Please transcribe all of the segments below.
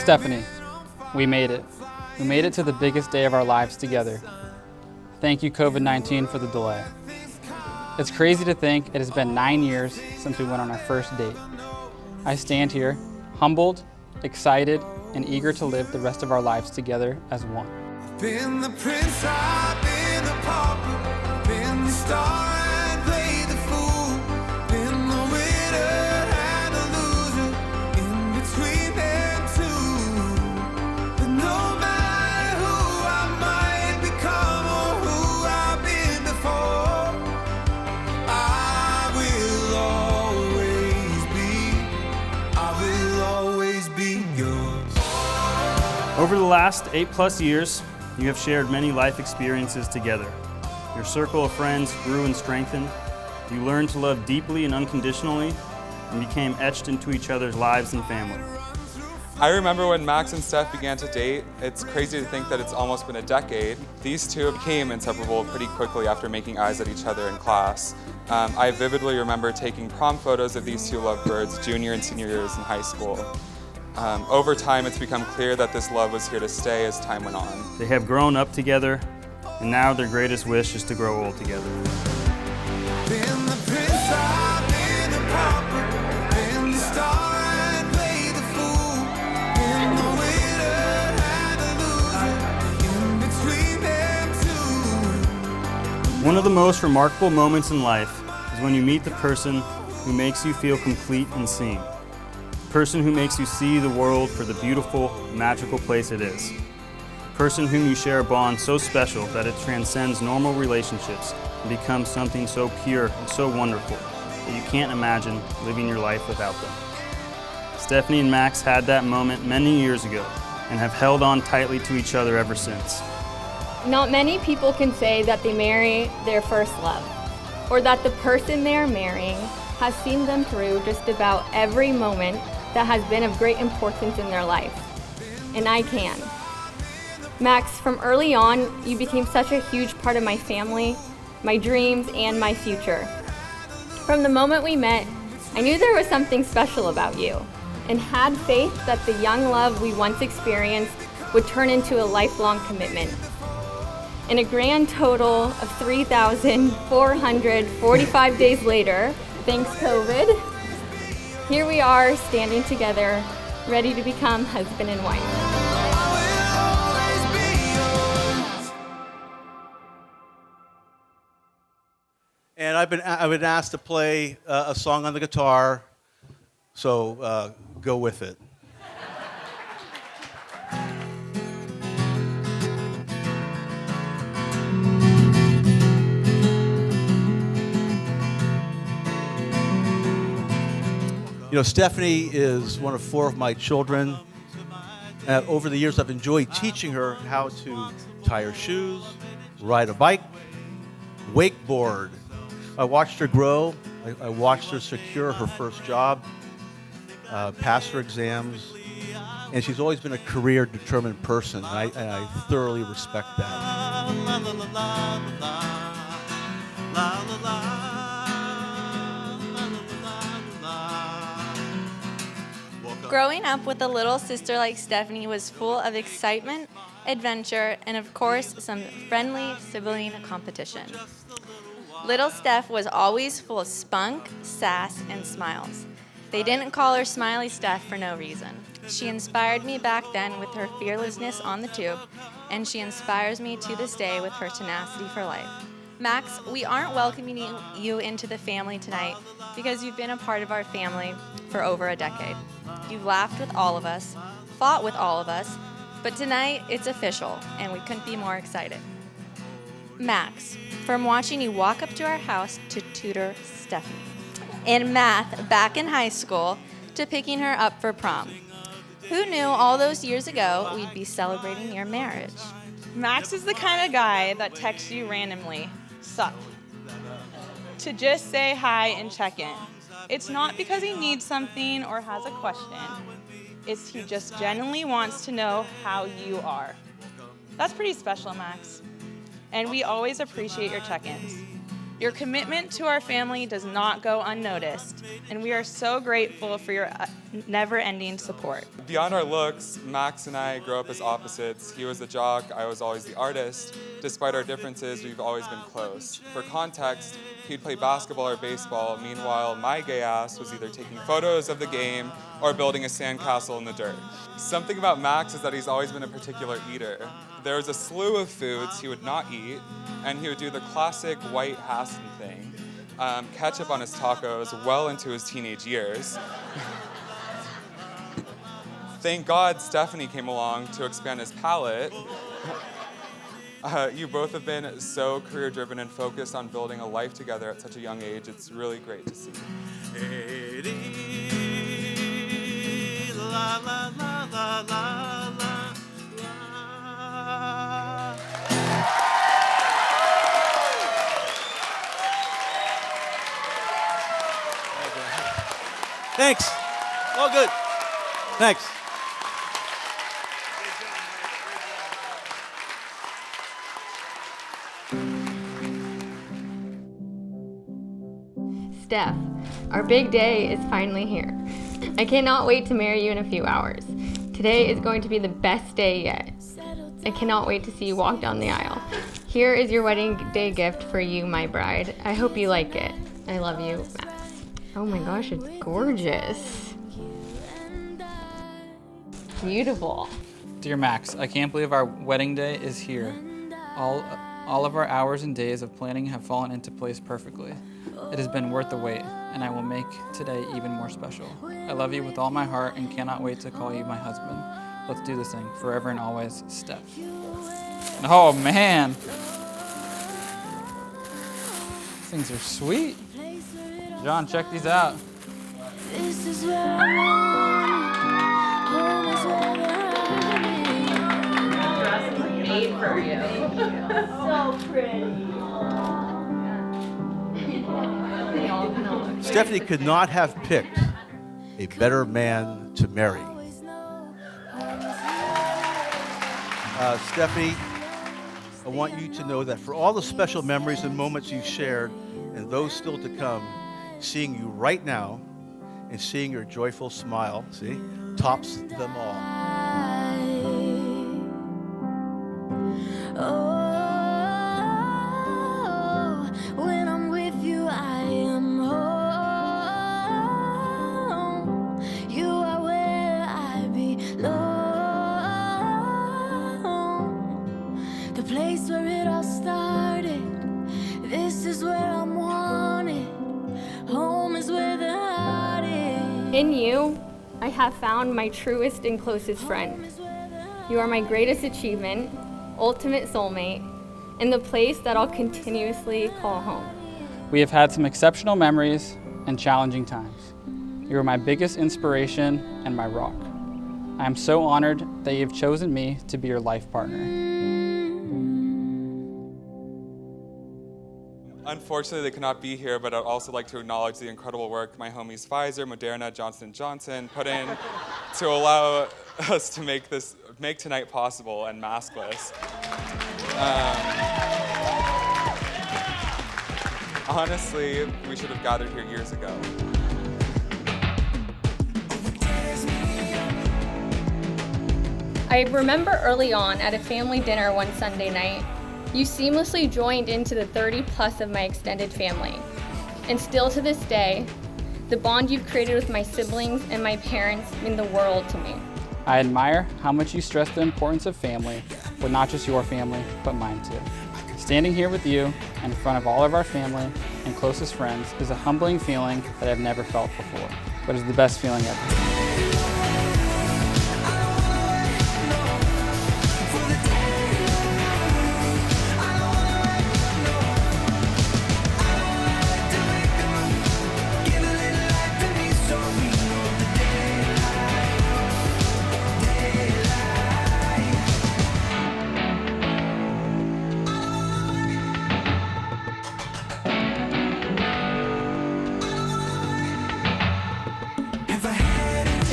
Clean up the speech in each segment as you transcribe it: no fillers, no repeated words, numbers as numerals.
Stephanie, we made it. We made it to the biggest day of our lives together. Thank you, COVID-19, for the delay. It's crazy to think it has been 9 years since we went on our first date. I stand here, humbled, excited, and eager to live the rest of our lives together as one. I've been the prince, I've been the pauper, I've been the star and played the fool, been the winner and the loser, in between them two. But no matter who I might become or who I've been before, I will always be yours. Over the last 8+ years, you have shared many life experiences together. Your circle of friends grew and strengthened. You learned to love deeply and unconditionally and became etched into each other's lives and family. I remember when Max and Steph began to date. It's crazy to think that it's almost been a decade. These two became inseparable pretty quickly after making eyes at each other in class. I vividly remember taking prom photos of these two lovebirds junior and senior years in high school. Over time, it's become clear that this love was here to stay as time went on. They have grown up together, and now their greatest wish is to grow old together. Been the prince, I've been the pauper, been the star and played the fool, been the winner and the loser, in between them two. One of the most remarkable moments in life is when you meet the person who makes you feel complete and seen. The person who makes you see the world for the beautiful, magical place it is. The person whom you share a bond so special that it transcends normal relationships and becomes something so pure and so wonderful that you can't imagine living your life without them. Stephanie and Max had that moment many years ago and have held on tightly to each other ever since. Not many people can say that they marry their first love, or that the person they are marrying has seen them through just about every moment that has been of great importance in their life. And I can. Max, from early on, you became such a huge part of my family, my dreams, and my future. From the moment we met, I knew there was something special about you, and had faith that the young love we once experienced would turn into a lifelong commitment. In a grand total of 3,445 days later, thanks COVID, here we are standing together, ready to become husband and wife. And I've been asked to play a song on the guitar, so go with it. You know, Stephanie is one of 4 of my children. Over the years, I've enjoyed teaching her how to tie her shoes, ride a bike, wakeboard. I watched her grow. I watched her secure her first job, pass her exams, and she's always been a career-determined person, and I thoroughly respect that. Growing up with a little sister like Stephanie was full of excitement, adventure, and of course, some friendly sibling competition. Little Steph was always full of spunk, sass, and smiles. They didn't call her Smiley Steph for no reason. She inspired me back then with her fearlessness on the tube, and she inspires me to this day with her tenacity for life. Max, we aren't welcoming you into the family tonight because you've been a part of our family for over a decade. You've laughed with all of us, fought with all of us, but tonight it's official, and we couldn't be more excited. Max, from watching you walk up to our house to tutor Stephanie, in math back in high school to picking her up for prom. Who knew all those years ago we'd be celebrating your marriage? Max is the kind of guy that texts you randomly, sup, to just say hi and check in. It's not because he needs something or has a question. It's he just genuinely wants to know how you are. That's pretty special, Max. And we always appreciate your check-ins. Your commitment to our family does not go unnoticed, and we are so grateful for your never-ending support. Beyond our looks, Max and I grew up as opposites. He was the jock, I was always the artist. Despite our differences, we've always been close. For context, he'd play basketball or baseball. Meanwhile, my gay ass was either taking photos of the game or building a sandcastle in the dirt. Something about Max is that he's always been a particular eater. There was a slew of foods he would not eat, and he would do the classic white Hassan thing, ketchup on his tacos well into his teenage years. Thank God Stephanie came along to expand his palate. You both have been so career-driven and focused on building a life together at such a young age. It's really great to see. La, la, la, la, la, la, la. Thanks. All good. Thanks. Steph, our big day is finally here. I cannot wait to marry you in a few hours. Today is going to be the best day yet. I cannot wait to see you walk down the aisle. Here is your wedding day gift for you, my bride. I hope you like it. I love you, Max. Oh my gosh, it's gorgeous. Beautiful. Dear Max, I can't believe our wedding day is here. All of our hours and days of planning have fallen into place perfectly. It has been worth the wait, and I will make today even more special. I love you with all my heart and cannot wait to call you my husband. Let's do this thing, forever and always, Steph. Oh man! These things are sweet. John, check these out. This is where I want it. Home is where the Made for you. so pretty. Stephanie could not have picked a better man to marry. Stephanie, I want you to know that for all the special memories and moments you've shared and those still to come, seeing you right now and seeing your joyful smile, see, tops them all. Oh, when I'm with you, I am home. You are where I belong. The place where it all started. This is where I'm wanted. Home is where the heart is. In you, I have found my truest and closest friend. You are my greatest achievement, ultimate soulmate, and the place that I'll continuously call home. We have had some exceptional memories and challenging times. You are my biggest inspiration and my rock. I am so honored that you have chosen me to be your life partner. Unfortunately, they cannot be here, but I'd also like to acknowledge the incredible work my homies Pfizer, Moderna, Johnson & Johnson put in to allow us to make tonight possible and maskless. Honestly, we should have gathered here years ago. I remember early on at a family dinner one Sunday night, you seamlessly joined into the 30 plus of my extended family. And still to this day, the bond you've created with my siblings and my parents mean the world to me. I admire how much you stress the importance of family, but not just your family, but mine too. Standing here with you in front of all of our family and closest friends is a humbling feeling that I've never felt before, but is the best feeling ever.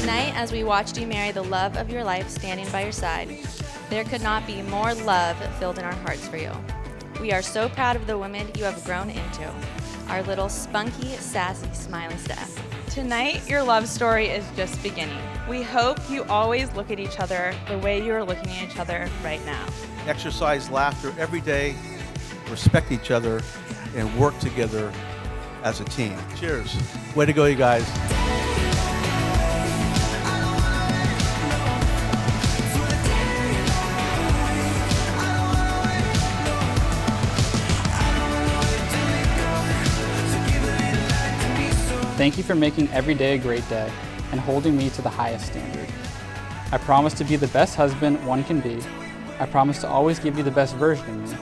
Tonight, as we watched you marry the love of your life standing by your side, there could not be more love filled in our hearts for you. We are so proud of the woman you have grown into. our little spunky, sassy, smiley Steph. Tonight, your love story is just beginning. We hope you always look at each other the way you are looking at each other right now. Exercise laughter every day, respect each other, and work together as a team. Cheers. Way to go, you guys. Thank you for making every day a great day and holding me to the highest standard. I promise to be the best husband one can be. I promise to always give you the best version of me.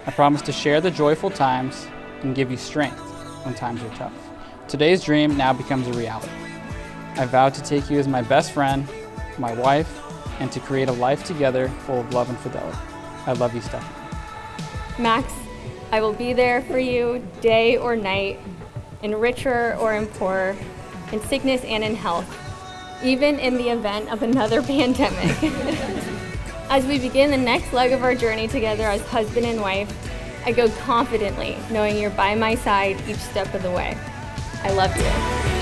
I promise to share the joyful times and give you strength when times are tough. Today's dream now becomes a reality. I vow to take you as my best friend, my wife, and to create a life together full of love and fidelity. I love you, Stephanie. Max, I will be there for you day or night, in richer or in poorer, in sickness and in health, even in the event of another pandemic. As we begin the next leg of our journey together as husband and wife, I go confidently knowing you're by my side each step of the way. I love you.